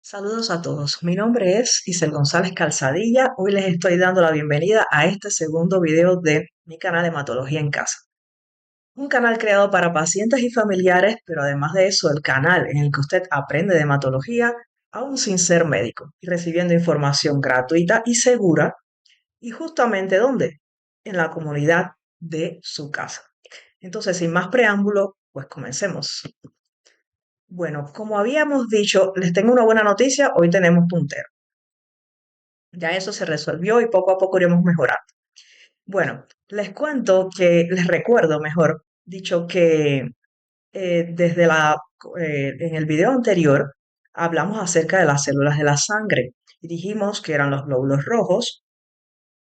Saludos a todos, mi nombre es Isel González Calzadilla. Hoy les estoy dando la bienvenida a este segundo video de mi canal Hematología en Casa. Un canal creado para pacientes y familiares, pero además de eso, el canal en el que usted aprende de hematología, aún sin ser médico, y recibiendo información gratuita y segura, y justamente ¿dónde? En la comunidad de su casa. Entonces, sin más preámbulo, pues comencemos. Bueno, como habíamos dicho, les tengo una buena noticia, hoy tenemos puntero. Ya eso se resolvió y poco a poco iremos mejorando. Bueno, les recuerdo, mejor dicho, que desde en el video anterior hablamos acerca de las células de la sangre y dijimos que eran los glóbulos rojos,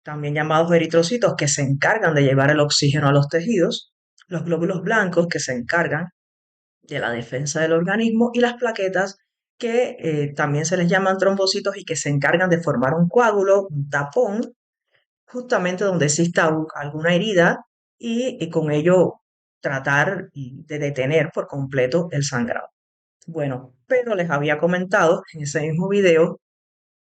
también llamados eritrocitos, que se encargan de llevar el oxígeno a los tejidos, los glóbulos blancos, que se encargan de la defensa del organismo, y las plaquetas, que también se les llaman trombocitos y que se encargan de formar un coágulo, un tapón, justamente donde exista alguna herida y con ello tratar de detener por completo el sangrado. Bueno, pero les había comentado en ese mismo video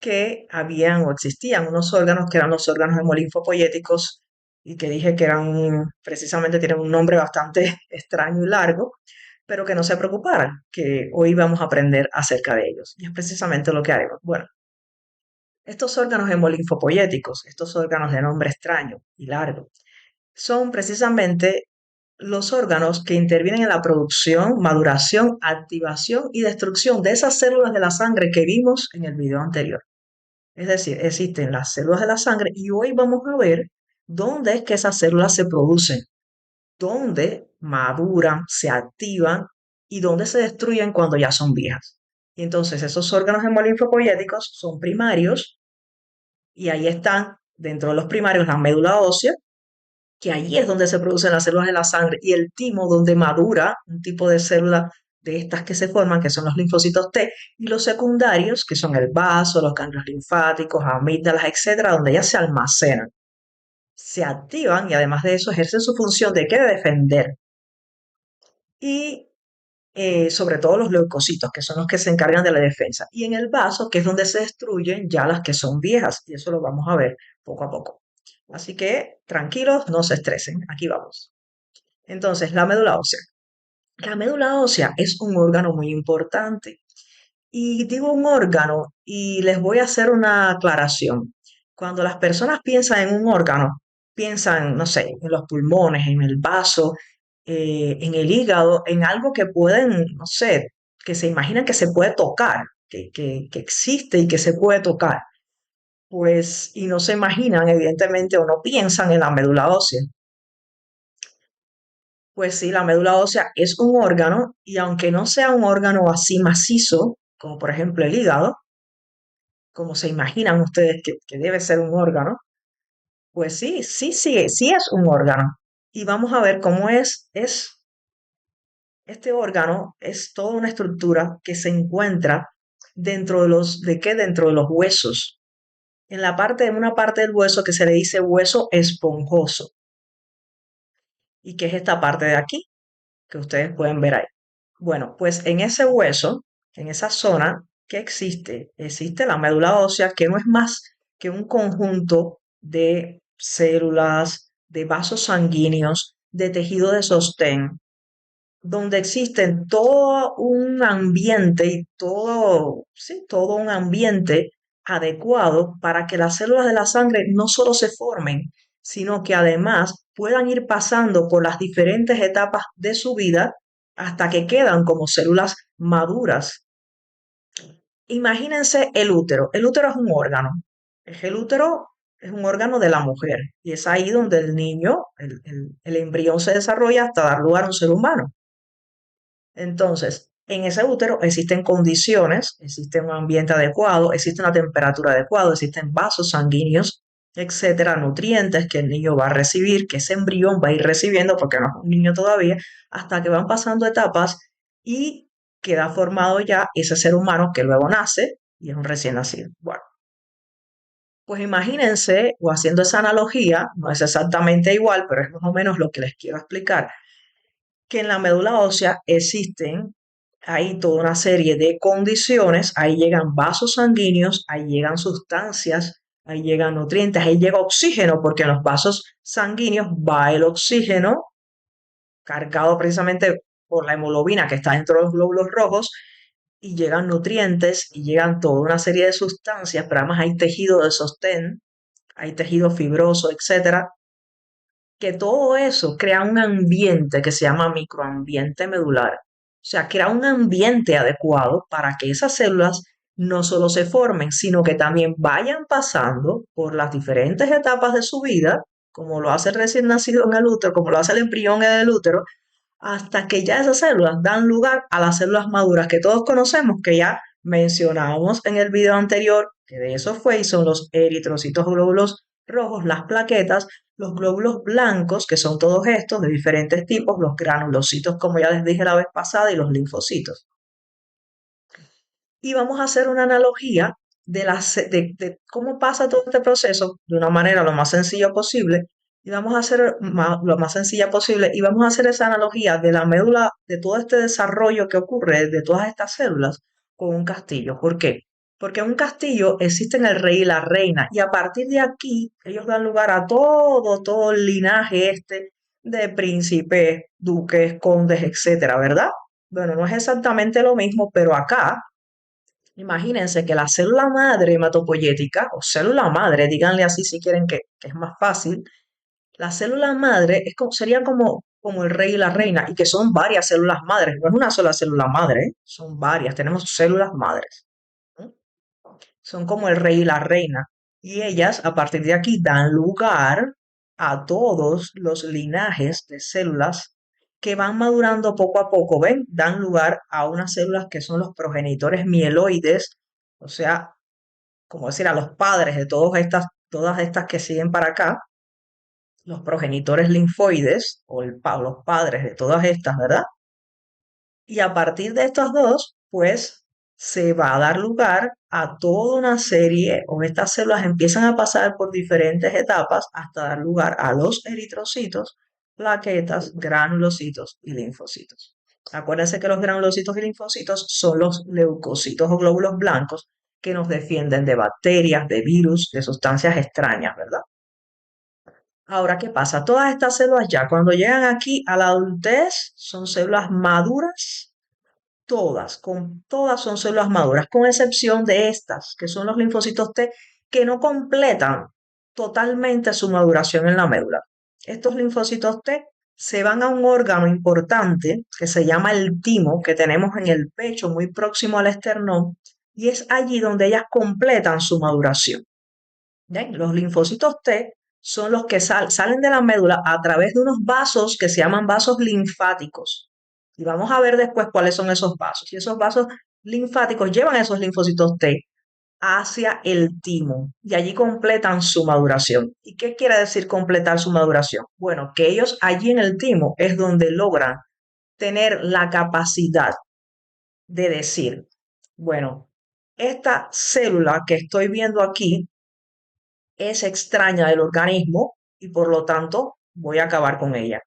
que habían o existían unos órganos que eran los órganos hemolinfopoyéticos y que dije que eran, precisamente tienen un nombre bastante extraño y largo, pero que no se preocuparan, que hoy vamos a aprender acerca de ellos. Y es precisamente lo que haremos. Bueno, estos órganos hemolinfopoyéticos, estos órganos de nombre extraño y largo, son precisamente los órganos que intervienen en la producción, maduración, activación y destrucción de esas células de la sangre que vimos en el video anterior. Es decir, existen las células de la sangre y hoy vamos a ver dónde es que esas células se producen, dónde maduran, se activan y dónde se destruyen cuando ya son viejas. Y entonces esos órganos hemolinfopoyéticos son primarios y ahí están dentro de los primarios la médula ósea, que allí es donde se producen las células de la sangre, y el timo, donde madura un tipo de célula de estas que se forman, que son los linfocitos T, y los secundarios, que son el vaso, los ganglios linfáticos, amígdalas, etcétera, donde ya se almacenan, se activan y además de eso ejercen su función de qué, de defender. Y sobre todo los leucocitos, que son los que se encargan de la defensa. Y en el vaso, que es donde se destruyen ya las que son viejas, y eso lo vamos a ver poco a poco. Así que tranquilos, no se estresen, aquí vamos. Entonces, la médula ósea. La médula ósea es un órgano muy importante. Y digo un órgano y les voy a hacer una aclaración. Cuando las personas piensan en un órgano, piensan, no sé, en los pulmones, en el vaso, en el hígado, en algo que pueden, no sé, que se imaginan que se puede tocar, que existe y que se puede tocar. Pues, y no se imaginan, evidentemente, o no piensan en la médula ósea. Pues sí, la médula ósea es un órgano y aunque no sea un órgano así macizo, como por ejemplo el hígado, como se imaginan ustedes que debe ser un órgano, pues sí, sí es un órgano. Y vamos a ver cómo este órgano, es toda una estructura que se encuentra dentro de dentro de los huesos. En una parte del hueso que se le dice hueso esponjoso. ¿Y qué es esta parte de aquí? Que ustedes pueden ver ahí. Bueno, pues en ese hueso, en esa zona, ¿qué existe? Existe la médula ósea, que no es más que un conjunto de células, de vasos sanguíneos, de tejido de sostén, donde existen todo un ambiente y todo, sí, todo un ambiente adecuado para que las células de la sangre no solo se formen, sino que además puedan ir pasando por las diferentes etapas de su vida hasta que quedan como células maduras. Imagínense el útero. El útero es un órgano. El útero es un órgano de la mujer y es ahí donde el niño, el embrión se desarrolla hasta dar lugar a un ser humano. Entonces, en ese útero existen condiciones, existe un ambiente adecuado, existe una temperatura adecuada, existen vasos sanguíneos, etcétera, nutrientes que el niño va a recibir, que ese embrión va a ir recibiendo, porque no es un niño todavía, hasta que van pasando etapas y queda formado ya ese ser humano que luego nace y es un recién nacido. Bueno, pues imagínense, o haciendo esa analogía, no es exactamente igual, pero es más o menos lo que les quiero explicar, que en la médula ósea existen hay toda una serie de condiciones, ahí llegan vasos sanguíneos, ahí llegan sustancias, ahí llegan nutrientes, ahí llega oxígeno, porque en los vasos sanguíneos va el oxígeno cargado precisamente por la hemoglobina que está dentro de los glóbulos rojos, y llegan nutrientes y llegan toda una serie de sustancias, pero además hay tejido de sostén, hay tejido fibroso, etcétera, que todo eso crea un ambiente que se llama microambiente medular. O sea, crea un ambiente adecuado para que esas células no solo se formen, sino que también vayan pasando por las diferentes etapas de su vida, como lo hace el recién nacido en el útero, como lo hace el embrión en el útero, hasta que ya esas células dan lugar a las células maduras que todos conocemos, que ya mencionábamos en el video anterior, que de eso fue, y son los eritrocitos, glóbulos rojos, las plaquetas, los glóbulos blancos, que son todos estos de diferentes tipos, los granulocitos, como ya les dije la vez pasada, y los linfocitos. Y vamos a hacer una analogía de cómo pasa todo este proceso de una manera lo más sencilla posible. Y vamos a hacer lo más sencilla posible y vamos a hacer esa analogía de la médula, de todo este desarrollo que ocurre de todas estas células con un castillo. ¿Por qué? Porque en un castillo existen el rey y la reina y a partir de aquí ellos dan lugar a todo el linaje este de príncipes, duques, condes, etcétera, ¿verdad? Bueno, no es exactamente lo mismo, pero acá imagínense que la célula madre hematopoyética, o célula madre, díganle así si quieren que es más fácil, la célula madre sería como el rey y la reina, y que son varias células madres, no es una sola célula madre, ¿eh? Son varias, tenemos células madres. ¿No? Son como el rey y la reina, y ellas a partir de aquí dan lugar a todos los linajes de células que van madurando poco a poco, ¿ven? Dan lugar a unas células que son los progenitores mieloides, o sea, como decir, a los padres de todas estas que siguen para acá, los progenitores linfoides, o los padres de todas estas, ¿verdad? Y a partir de estos dos, pues se va a dar lugar a toda una serie, o estas células empiezan a pasar por diferentes etapas hasta dar lugar a los eritrocitos, plaquetas, granulocitos y linfocitos. Acuérdense que los granulocitos y linfocitos son los leucocitos o glóbulos blancos que nos defienden de bacterias, de virus, de sustancias extrañas, ¿verdad? Ahora, ¿qué pasa? Todas estas células ya cuando llegan aquí a la adultez son células maduras. Todas son células maduras, con excepción de estas, que son los linfocitos T, que no completan totalmente su maduración en la médula. Estos linfocitos T se van a un órgano importante que se llama el timo, que tenemos en el pecho muy próximo al esternón, y es allí donde ellas completan su maduración. ¿Ven? Los linfocitos T son los que salen de la médula a través de unos vasos que se llaman vasos linfáticos. Y vamos a ver después cuáles son esos vasos. Y esos vasos linfáticos llevan a esos linfocitos T hacia el timo y allí completan su maduración. ¿Y qué quiere decir completar su maduración? Bueno, que ellos allí en el timo es donde logran tener la capacidad de decir, bueno, esta célula que estoy viendo aquí es extraña del organismo y por lo tanto voy a acabar con ella.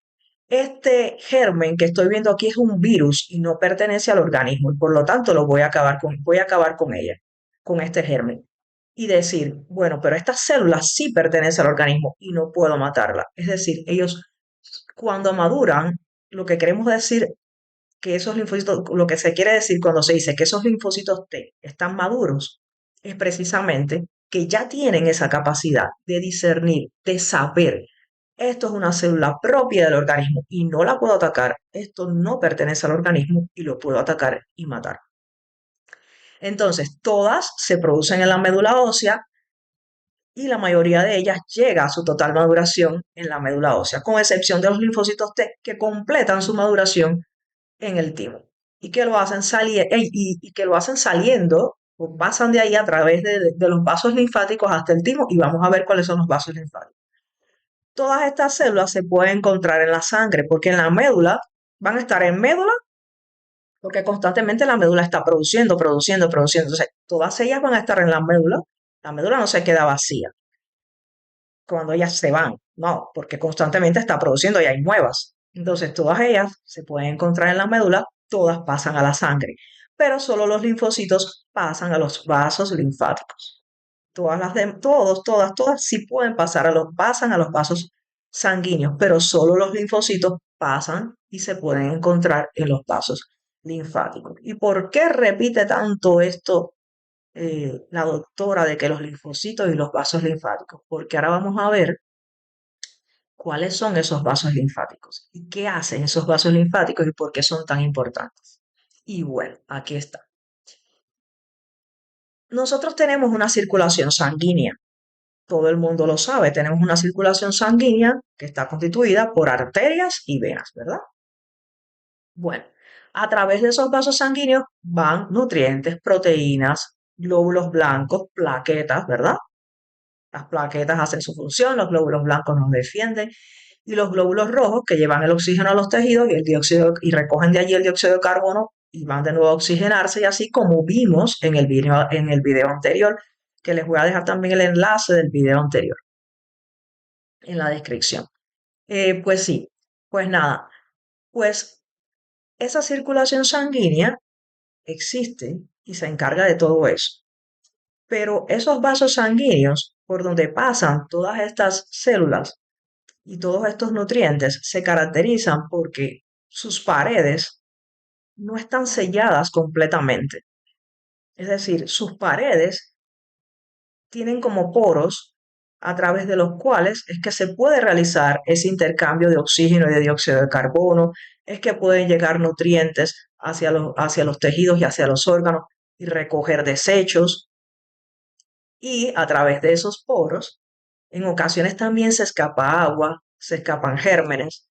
Este germen que estoy viendo aquí es un virus y no pertenece al organismo y por lo tanto lo voy a acabar con ella, con este germen. Y decir, bueno, pero esta célula sí pertenece al organismo y no puedo matarla. Es decir, ellos cuando maduran, lo que queremos decir que esos linfocitos, lo que se quiere decir cuando se dice que esos linfocitos T están maduros, es precisamente que ya tienen esa capacidad de discernir, de saber, esto es una célula propia del organismo y no la puedo atacar, esto no pertenece al organismo y lo puedo atacar y matar. Entonces, todas se producen en la médula ósea y la mayoría de ellas llega a su total maduración en la médula ósea, con excepción de los linfocitos T que completan su maduración en el timo y que lo hacen y que lo hacen saliendo o pasan de ahí a través de los vasos linfáticos hasta el timo y vamos a ver cuáles son los vasos linfáticos. Todas estas células se pueden encontrar en la sangre porque en la médula van a estar en médula porque constantemente la médula está produciendo. Entonces, todas ellas van a estar en la médula. La médula no se queda vacía cuando ellas se van, no, porque constantemente está produciendo y hay nuevas. Entonces, todas ellas se pueden encontrar en la médula todas pasan a la sangre, pero solo los linfocitos pasan a los vasos linfáticos. Todas sí pueden pasar pasan a los vasos sanguíneos, pero solo los linfocitos pasan y se pueden encontrar en los vasos linfáticos. ¿Y por qué repite tanto esto la doctora de que los linfocitos y los vasos linfáticos? Porque ahora vamos a ver cuáles son esos vasos linfáticos y qué hacen esos vasos linfáticos y por qué son tan importantes. Y bueno, aquí está. Nosotros tenemos una circulación sanguínea. Todo el mundo lo sabe, tenemos una circulación sanguínea que está constituida por arterias y venas, ¿verdad? Bueno, a través de esos vasos sanguíneos van nutrientes, proteínas, glóbulos blancos, plaquetas, ¿verdad? Las plaquetas hacen su función, los glóbulos blancos nos defienden y los glóbulos rojos que llevan el oxígeno a los tejidos y el dióxido y recogen de allí el dióxido de carbono y van de nuevo a oxigenarse y así como vimos en el video anterior, que les voy a dejar también el enlace del video anterior en la descripción. Pues sí, pues nada, pues esa circulación sanguínea existe y se encarga de todo eso. Pero esos vasos sanguíneos por donde pasan todas estas células y todos estos nutrientes se caracterizan porque sus paredes no están selladas completamente. Es decir, sus paredes tienen como poros a través de los cuales es que se puede realizar ese intercambio de oxígeno y de dióxido de carbono, es que pueden llegar nutrientes hacia los tejidos y hacia los órganos y recoger desechos. Y a través de esos poros, en ocasiones también se escapa agua, se escapan gérmenes,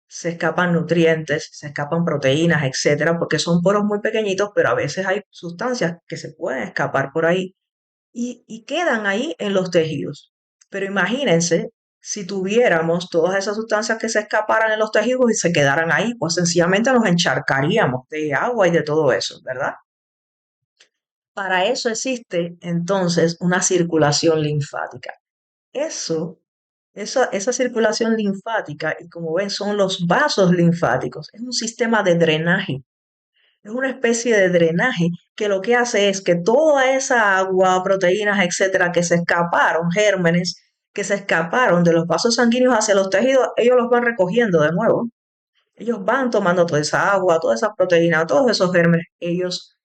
se escapan nutrientes, se escapan proteínas, etcétera, porque son poros muy pequeñitos, pero a veces hay sustancias que se pueden escapar por ahí y quedan ahí en los tejidos. Pero imagínense si tuviéramos todas esas sustancias que se escaparan en los tejidos y se quedaran ahí, pues sencillamente nos encharcaríamos de agua y de todo eso, ¿verdad? Para eso existe entonces una circulación linfática. Eso, esa circulación linfática, y como ven, son los vasos linfáticos. Es un sistema de drenaje. Es una especie de drenaje que lo que hace es que toda esa agua, proteínas, etcétera, que se escaparon, gérmenes, que se escaparon de los vasos sanguíneos hacia los tejidos, ellos los van recogiendo de nuevo. Ellos van tomando toda esa agua, todas esas proteínas, todos esos gérmenes, ellos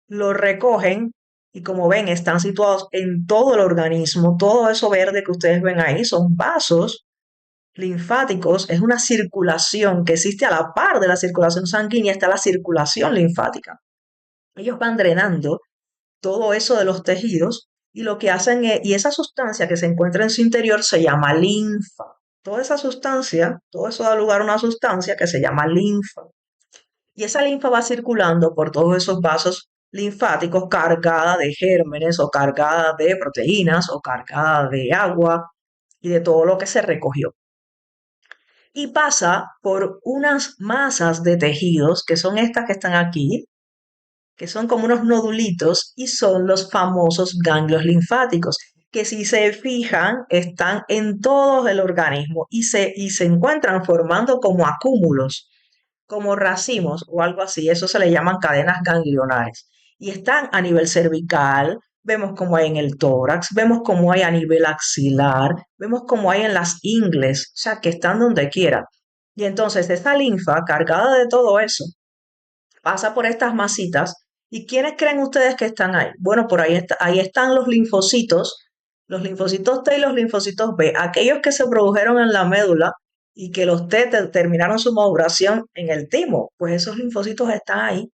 lo recogen y como ven, están situados en todo el organismo. Todo eso verde que ustedes ven ahí son vasos linfáticos, es una circulación que existe a la par de la circulación sanguínea, está la circulación linfática. Ellos van drenando todo eso de los tejidos y lo que hacen es, y esa sustancia que se encuentra en su interior se llama linfa. Toda esa sustancia, todo eso da lugar a una sustancia que se llama linfa. Y esa linfa va circulando por todos esos vasos linfáticos cargada de gérmenes o cargada de proteínas o cargada de agua y de todo lo que se recogió. Y pasa por unas masas de tejidos, que son estas que están aquí, que son como unos nodulitos y son los famosos ganglios linfáticos, que si se fijan están en todo el organismo y se encuentran formando como acúmulos, como racimos o algo así. Eso se le llaman cadenas ganglionares. Y están a nivel cervical, vemos como hay en el tórax, vemos como hay a nivel axilar, vemos como hay en las ingles, o sea, que están donde quiera. Y entonces esta linfa, cargada de todo eso, pasa por estas masitas. ¿Y quiénes creen ustedes que están ahí? Bueno, por ahí están los linfocitos T y los linfocitos B, aquellos que se produjeron en la médula y que los T terminaron su maduración en el timo. Pues esos linfocitos están ahí.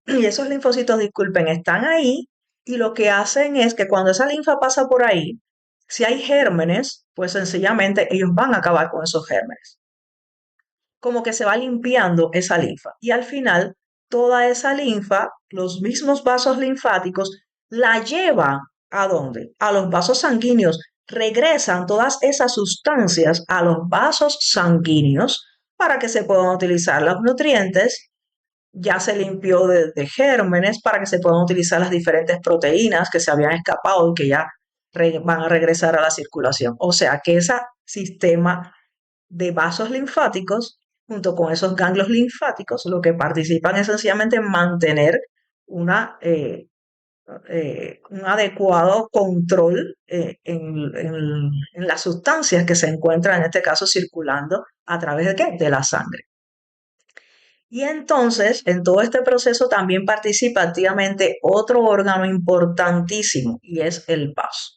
Y esos linfocitos, disculpen, están ahí y lo que hacen es que cuando esa linfa pasa por ahí, si hay gérmenes, pues sencillamente ellos van a acabar con esos gérmenes. Como que se va limpiando esa linfa. Y al final, toda esa linfa, los mismos vasos linfáticos, la llevan ¿a dónde? A los vasos sanguíneos. Regresan todas esas sustancias a los vasos sanguíneos para que se puedan utilizar los nutrientes. Ya se limpió de gérmenes para que se puedan utilizar las diferentes proteínas que se habían escapado y que ya van a regresar a la circulación. O sea que ese sistema de vasos linfáticos junto con esos ganglios linfáticos, lo que participan es sencillamente en mantener una, un adecuado control en las sustancias que se encuentran, en este caso, circulando a través de ¿qué? De la sangre. Y entonces, en todo este proceso también participa activamente otro órgano importantísimo y es el vaso.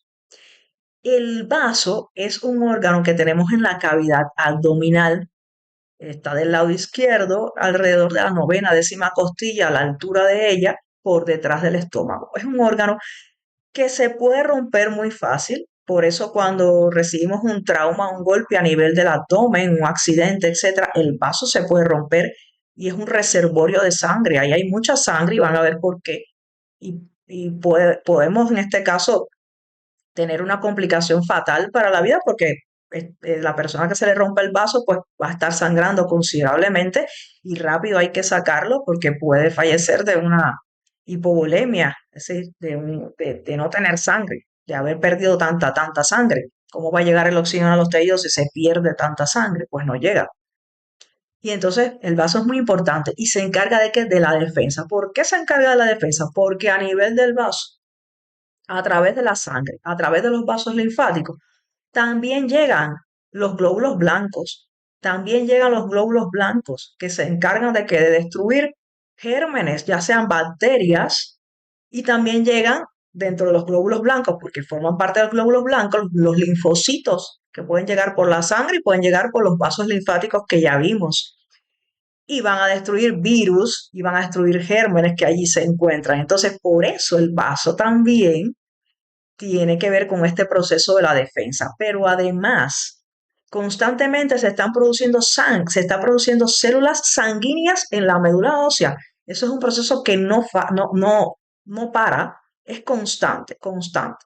El vaso es un órgano que tenemos en la cavidad abdominal, está del lado izquierdo, alrededor de la novena, décima costilla, a la altura de ella, por detrás del estómago. Es un órgano que se puede romper muy fácil. Por eso cuando recibimos un trauma, un golpe a nivel del abdomen, un accidente, etcétera, el vaso se puede romper y es un reservorio de sangre. Ahí hay mucha sangre y van a ver por qué. Podemos en este caso tener una complicación fatal para la vida porque la persona que se le rompe el vaso pues va a estar sangrando considerablemente y rápido hay que sacarlo porque puede fallecer de una hipovolemia, es decir, de no tener sangre, de haber perdido tanta sangre. ¿Cómo va a llegar el oxígeno a los tejidos si se pierde tanta sangre? Pues no llega. Y entonces el vaso es muy importante y se encarga de que de la defensa. ¿Por qué se encarga de la defensa? Porque a nivel del vaso, a través de la sangre, a través de los vasos linfáticos, también llegan los glóbulos blancos, también llegan los glóbulos blancos que se encargan de que de destruir gérmenes, ya sean bacterias, y también llegan dentro de los glóbulos blancos, porque forman parte de los glóbulos blancos, los linfocitos que pueden llegar por la sangre y pueden llegar por los vasos linfáticos que ya vimos. Y van a destruir virus y van a destruir gérmenes que allí se encuentran. Entonces, por eso el vaso también tiene que ver con este proceso de la defensa. Pero además, constantemente se está produciendo células sanguíneas en la médula ósea. Eso es un proceso que no para, es constante, constante.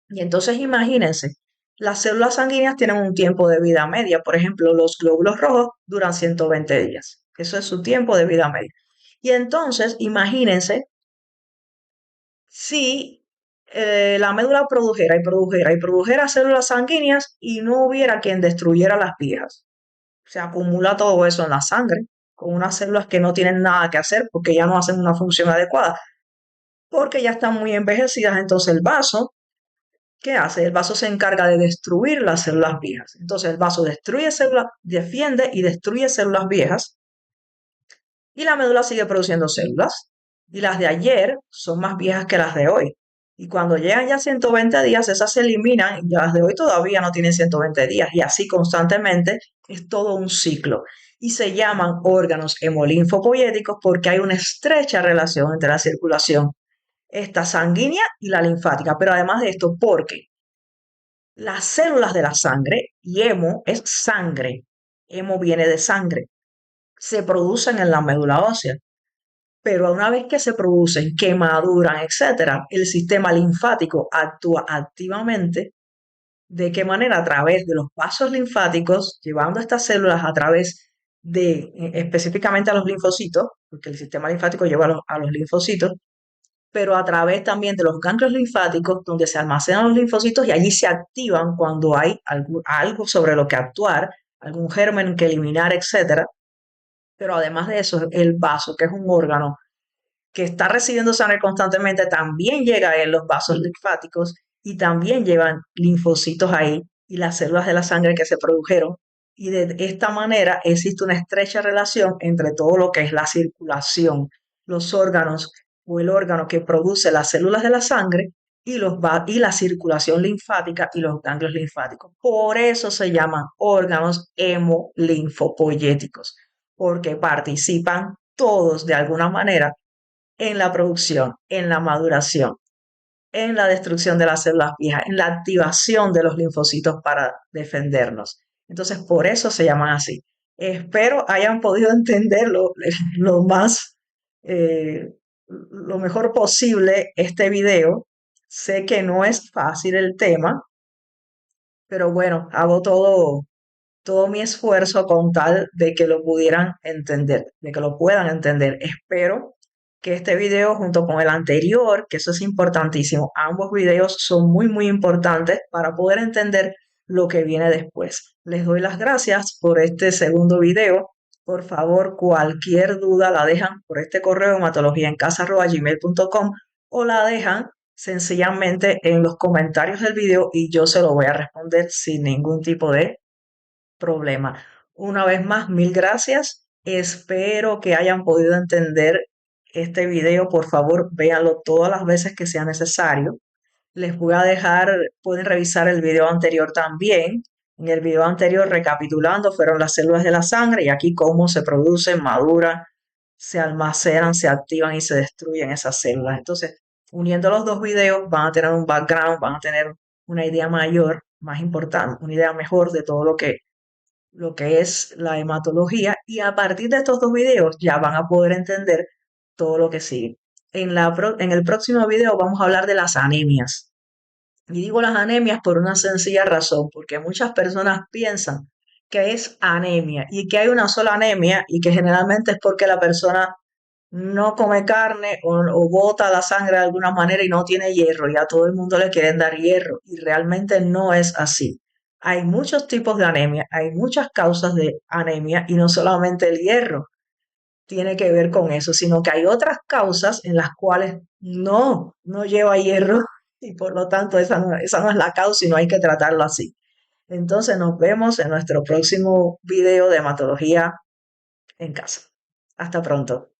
Y entonces imagínense, las células sanguíneas tienen un tiempo de vida media. Por ejemplo, los glóbulos rojos duran 120 días. Eso es su tiempo de vida media. Y entonces, imagínense si la médula produjera células sanguíneas y no hubiera quien destruyera las viejas. Se acumula todo eso en la sangre, con unas células que no tienen nada que hacer porque ya no hacen una función adecuada, porque ya están muy envejecidas. Entonces el vaso, ¿qué hace? El vaso se encarga de destruir las células viejas. Entonces el vaso destruye células, defiende y destruye células viejas y la médula sigue produciendo células. Y las de ayer son más viejas que las de hoy. Y cuando llegan ya 120 días, esas se eliminan y las de hoy todavía no tienen 120 días. Y así constantemente es todo un ciclo. Y se llaman órganos hemolinfopoyéticos porque hay una estrecha relación entre la circulación, esta sanguínea y la linfática. Pero además de esto, porque las células de la sangre, y hemo es sangre, hemo viene de sangre, se producen en la médula ósea. Pero una vez que se producen, que maduran, etcétera, el sistema linfático actúa activamente. ¿De qué manera? A través de los vasos linfáticos, llevando estas células a través de específicamente a los linfocitos, porque el sistema linfático lleva a los linfocitos, pero a través también de los ganglios linfáticos, donde se almacenan los linfocitos y allí se activan cuando hay algo sobre lo que actuar, algún germen que eliminar, etcétera. Pero además de eso, el vaso, que es un órgano que está recibiendo sangre constantemente, también llega en los vasos linfáticos y también llevan linfocitos ahí y las células de la sangre que se produjeron. Y de esta manera existe una estrecha relación entre todo lo que es la circulación, los órganos o el órgano que produce las células de la sangre y la circulación linfática y los ganglios linfáticos. Por eso se llaman órganos hemolinfopoyéticos, porque participan todos de alguna manera en la producción, en la maduración, en la destrucción de las células viejas, en la activación de los linfocitos para defendernos. Entonces, por eso se llaman así. Espero hayan podido entenderlo lo más, lo mejor posible este video. Sé que no es fácil el tema, pero bueno, hago todo mi esfuerzo con tal de que lo pudieran entender, de que lo puedan entender. Espero que este video junto con el anterior, que eso es importantísimo, ambos videos son muy importantes para poder entender lo que viene después. Les doy las gracias por este segundo video Por favor, cualquier duda la dejan por este correo hematologiaencasa@gmail.com o la dejan sencillamente en los comentarios del video y yo se lo voy a responder sin ningún tipo de problema. Una vez más, mil gracias. Espero que hayan podido entender este video. Por favor, véanlo todas las veces que sea necesario. Les voy a dejar, pueden revisar el video anterior también. En el video anterior, recapitulando, fueron las células de la sangre y aquí cómo se producen, maduran, se almacenan, se activan y se destruyen esas células. Entonces, uniendo los dos videos, van a tener un background, van a tener una idea mayor, más importante, una idea mejor de todo lo que es la hematología y a partir de estos dos videos ya van a poder entender todo lo que sigue. En el próximo video vamos a hablar de las anemias. Y digo las anemias por una sencilla razón, porque muchas personas piensan que es anemia y que hay una sola anemia y que generalmente es porque la persona no come carne o bota la sangre de alguna manera y no tiene hierro y a todo el mundo le quieren dar hierro y realmente no es así. Hay muchos tipos de anemia, hay muchas causas de anemia y no solamente el hierro tiene que ver con eso, sino que hay otras causas en las cuales no lleva hierro y por lo tanto esa no es la causa y no hay que tratarlo así. Entonces nos vemos en nuestro próximo video de hematología en casa. Hasta pronto.